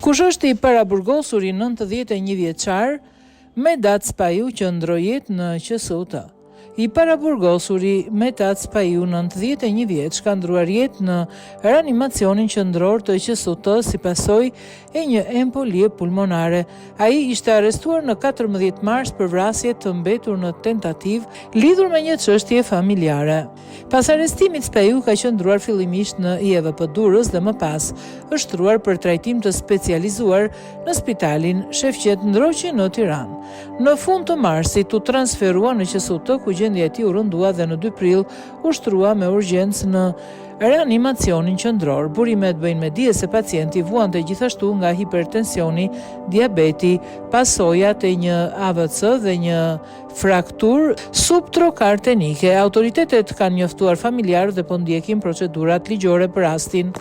Kush është i paraburgosur i 91 vjeçar Medat Spaju që ndroi jetë në QSUT. I paraburgosuri Medat Spaju, 91 vjeç, ka ndruar jetë në reanimacionin qendror të QSUT si pasojë e një embolie pulmonare. Ai ishte arrestuar në 14 mars për vrasje të mbetur në tentativë lidhur me një çështje familjare. Pas arrestimit, Spaju ka qëndruar fillimisht në IEVP Durrës dhe më pas është shtruar për trajtim të specializuar në Spitalin Shefqet Ndroqi në Tiranë. Në fund të marsit u transferua në QSUT, ku gjendja e tij u rëndua dhe në 2 prill u shtrua me urgjencë në reanimacionin qendror. Burimet bëjnë me dije se pacienti vuante gjithashtu nga hipertensioni, diabeti, pasojat e një AVC dhe një frakturë subtrokartenike. Autoritetet kanë njoftuar familjarët dhe po ndjekin procedurat ligjore për rastin.